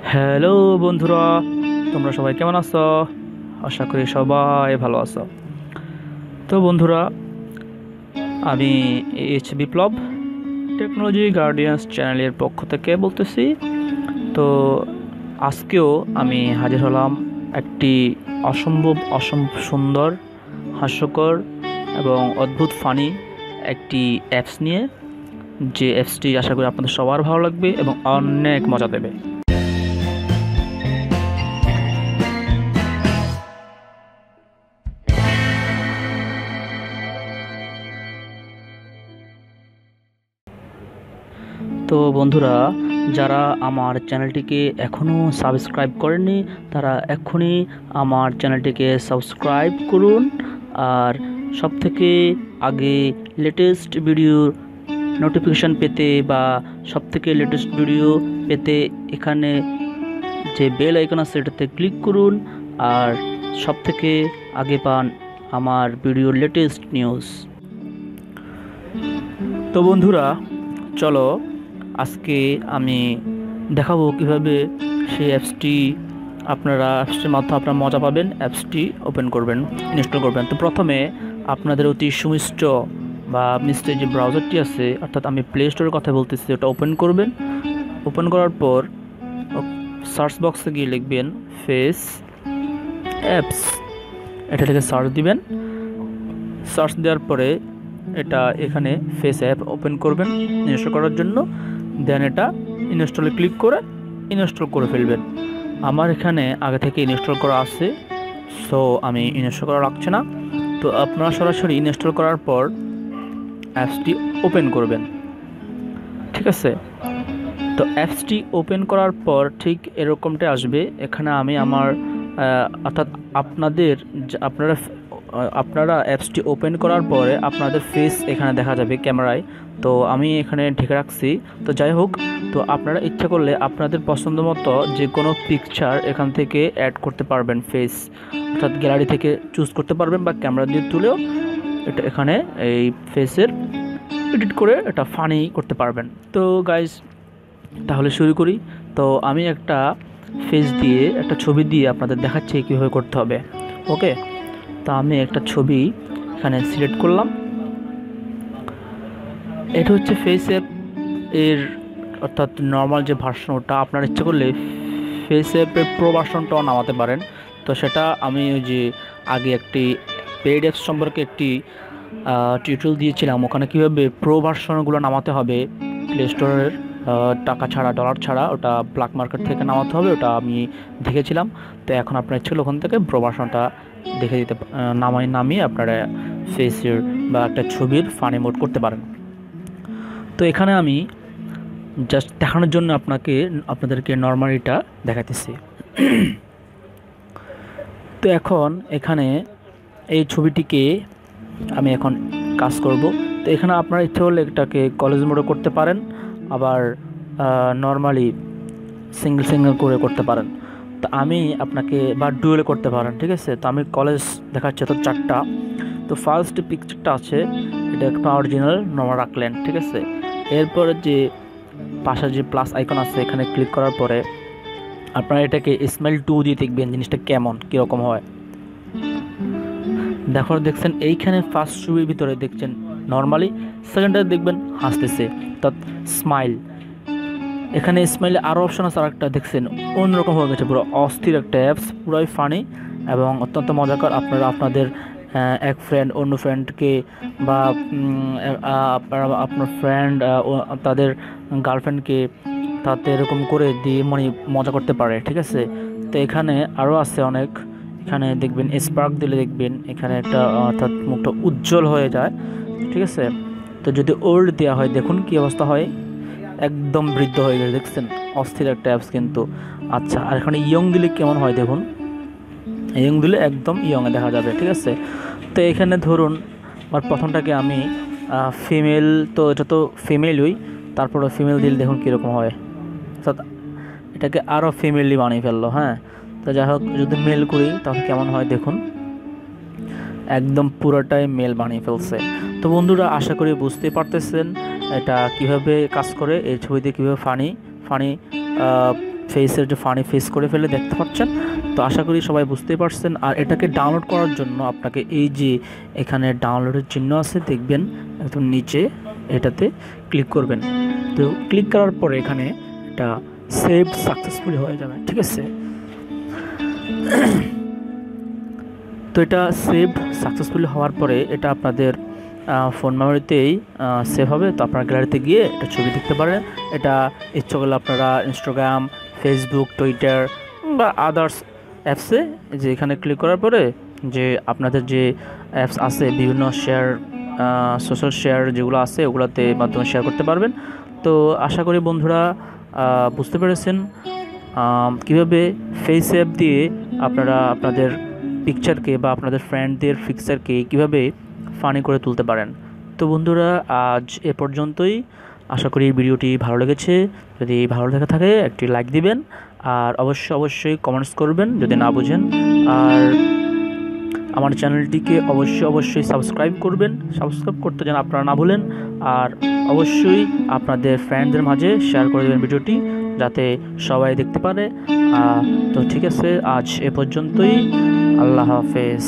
Hello বন্ধুরা, তোমরা সবাই কেমন আছো? আশা করি সবাই ভালো আছো। তো বন্ধুরা, আমি বিপ্লব টেকনোলজি গার্ডিয়ান্স চ্যানেলের পক্ষ থেকে বলতেছি। তো আজকেও আমি হাজির হলাম একটি অসম্ভব সুন্দর, হাস্যকর এবং অদ্ভুত ফানি একটি অ্যাপস নিয়ে, যে অ্যাপসটি আশা করি আপনাদের সবার ভালো লাগবে এবং অনেক মজা দেবে। তো বন্ধুরা, যারা আমার চ্যানেলটিকে এখনও সাবস্ক্রাইব করেননি তারা এক্ষুনি আমার চ্যানেলটিকে সাবস্ক্রাইব করুন। আর সবথেকে আগে লেটেস্ট ভিডিওর নোটিফিকেশান পেতে বা সবথেকে লেটেস্ট ভিডিও পেতে এখানে যে বেল আইকন আছে এটাতে ক্লিক করুন। আর সবথেকে আগে পান আমার ভিডিওর লেটেস্ট নিউজ। তো বন্ধুরা, চলো আজকে আমি দেখাবো কিভাবে সেই অ্যাপসটির মাধ্যমে আপনারা মজা পাবেন। অ্যাপসটি ওপেন করবেন, ইনস্টল করবেন। তো প্রথমে আপনাদের অতি সুমিষ্ট বা মিষ্ট যে ব্রাউজারটি আছে, অর্থাৎ আমি প্লে স্টোরের কথা বলতেছি, ওটা ওপেন করবেন। ওপেন করার পর সার্চ বক্সে গিয়ে লিখবেন ফেস অ্যাপস, এটা লিখে সার্চ দিবেন। সার্চ দেওয়ার পরে এটা এখানে ফেস অ্যাপ ওপেন করবেন ইনস্টল করার জন্য। দেন এটা ইনস্টলে ক্লিক করে ইনস্টল করে ফেলবেন। আমার এখানে আগে থেকে ইনস্টল করা আছে, সো আমি ইনস্টল করা রাখছি না। তো আপনারা সরাসরি ইনস্টল করার পর অ্যাপসটি ওপেন করবেন, ঠিক আছে? তো অ্যাপসটি ওপেন করার পর ঠিক এরকমটাই আসবে। এখানে আমি আমার অর্থাৎ আপনারা অ্যাপসটি ওপেন করার পরে আপনাদের ফেস এখানে দেখা যাবে ক্যামেরায়। তো আমি এখানে ঢেকে রাখছি। তো যাই হোক, তো আপনারা ইচ্ছা করলে আপনাদের পছন্দ মতো যে কোনো পিকচার এখান থেকে অ্যাড করতে পারবেন। ফেস অর্থাৎ গ্যালারি থেকে চুজ করতে পারবেন বা ক্যামেরা দিয়ে তুলেও এটা এখানে এই ফেসের এডিট করে এটা ফানি করতে পারবেন। তো গাইজ, তাহলে শুরু করি। তো আমি একটা ফেস দিয়ে একটা ছবি দিয়ে আপনাদের দেখাচ্ছি কীভাবে করতে হবে। ওকে, তো আমি একটা ছবি এখানে সিলেক্ট করলাম। এটা হচ্ছে ফেস অ্যাপ এর অর্থাৎ নর্মাল যে ভার্সন, ওটা আপনার ইচ্ছে করলে ফেস অ্যাপের প্রো ভার্সনটাও নামাতে পারেন। তো সেটা আমি ওই যে আগে একটি পেইড অ্যাপস সম্পর্কে একটি টিউটোরিয়াল দিয়েছিলাম, ওখানে কীভাবে প্রো ভার্সনগুলো নামাতে হবে প্লে স্টোরের টাকা ছাড়া, ডলার ছাড়া, ওটা ব্ল্যাক মার্কেট থেকে নামাতে হবে, ওটা আমি দেখেছিলাম। তো এখন আপনার ইচ্ছে হলে ওখান থেকে প্রো ভার্সনটা দেখে দিতে নামিয়ে আপনারা ফেসের বা একটা ছবির ফানি মোড করতে পারেন। তো এখানে আমি জাস্ট দেখানোর জন্য আপনাদেরকে নর্মালিটা দেখাতেছি। তো এখন এখানে এই ছবিটিকে আমি এখন কাজ করব। তো এখানে আপনার ইচ্ছে হলে এটাকে কলেজ মোডে করতে পারেন, আবার নর্মালি সিঙ্গেল করে করতে পারেন। তো আমি আপনাকে বা ডুয়েলে করতে পারেন, ঠিক আছে? তো আমি কলেজ দেখাচ্ছি, তো 4টা। তো ফার্স্ট পিকচারটা আছে, এটা একটা অরিজিনাল নর্মাল রাখলেন, ঠিক আছে? এরপরে যে পাশে যে প্লাস আইকন আছে এখানে ক্লিক করার পরে আপনারা এটাকে স্মাইল 2 দিয়ে দেখবেন জিনিসটা কীরকম হয়। দেখছেন এইখানে ফার্স্ট ছবির ভিতরে দেখছেন নর্মালি, সেকেন্ডটা দেখবেন হাসতেছে, অর্থাৎ স্মাইল। এখানে স্মাইলে আরও অপশন আছে, আরেকটা দেখছেন অন্যরকম হয়ে গেছে, পুরো অস্থির একটা অ্যাপস, পুরোই ফানি এবং অত্যন্ত মজাকর। আপনারা আপনাদের এক ফ্রেন্ড অন্য ফ্রেন্ডকে বা আপনার ফ্রেন্ড তাদের গার্লফ্রেন্ডকে তাতে এরকম করে দিয়ে মানে মজা করতে পারে, ঠিক আছে? তো এখানে আরও আছে অনেক। এখানে দেখবেন স্পার্ক দিলে দেখবেন এখানে একটা অর্থাৎ মুখটা উজ্জ্বল হয়ে যায়, ঠিক আছে? তো যদি ওল্ড দেওয়া হয় দেখুন কী অবস্থা হয়, একদম বৃদ্ধ হয়ে গেছে, দেখছেন? অস্থির একটা অ্যাপস কিন্তু। আচ্ছা, আর এখানে ইয়ং দিলে কেমন হয় দেখুন, ইয়ং দিলে একদম ইয়ংয়ে দেখা যাবে, ঠিক আছে? তো এখানে ধরুন আমার প্রথমটাকে আমি ফিমেল, তো এটা তো ফিমেলই, তারপরে ফিমেল দিলে দেখুন কীরকম হয়, অর্থাৎ এটাকে আরও ফিমেলি বানিয়ে ফেললো। হ্যাঁ, তো যাই হোক, যদি মেল করি তাহলে কেমন হয় দেখুন, একদম পুরোটাই মেল বানিয়ে ফেলছে। তো বন্ধুরা, আশা করি বুঝতে পারতেছেন এটা কিভাবে কাজ করে, এই ছবিতে কীভাবে ফানি ফেসের যে ফানি ফেস করে ফেলে দেখতে পাচ্ছেন। তো আশা করি সবাই বুঝতেই পারছেন। আর এটাকে ডাউনলোড করার জন্য আপনাকে এই যে এখানে ডাউনলোডের চিহ্ন আছে দেখবেন একদম নিচে, এটাতে ক্লিক করবেন। তো ক্লিক করার পরে এখানে এটা সেভ সাকসেসফুলি হয়ে যাবে, ঠিক আছে। তো এটা সেভ সাকসেসফুলি হওয়ার পরে এটা আপনাদের ফোন মেমোরিতেই সেভ হবে। তো আপনার গ্যালারিতে গিয়ে এটা ছবি দেখতে পারেন। এটা ইচ্ছা করলে আপনারা ইনস্টাগ্রাম, ফেসবুক, টুইটার বা আদার্স অ্যাপসে যে এখানে ক্লিক করার পরে যে আপনাদের যে অ্যাপস আছে বিভিন্ন শেয়ার, সোশ্যাল শেয়ার যেগুলো আছে ওগুলোতে মাধ্যমে শেয়ার করতে পারবেন। তো আশা করি বন্ধুরা বুঝতে পেরেছেন কীভাবে ফেস অ্যাপ দিয়ে আপনারা আপনাদের পিকচারকে বা আপনাদের ফ্রেন্ডদের পিকচারকে কীভাবে ফানি করে তুলতে পারেন। তো বন্ধুরা আজ এ পর্যন্তই। আশা করি ভিডিওটি ভালো লেগেছে। যদি ভালো লেগে থাকে একটি লাইক দিবেন, আর অবশ্যই কমেন্টস করবেন যদি না বুঝেন। আর আমার চ্যানেলটিকে অবশ্যই সাবস্ক্রাইব করবেন। সাবস্ক্রাইব করতে যেন আপনারা না ভুলেন। আর অবশ্যই আপনাদের ফ্রেন্ডদের মাঝে শেয়ার করে দেবেন ভিডিওটি, যাতে সবাই দেখতে পারে। তো ঠিক আছে, আজ এ পর্যন্তই। আল্লাহ হাফেজ।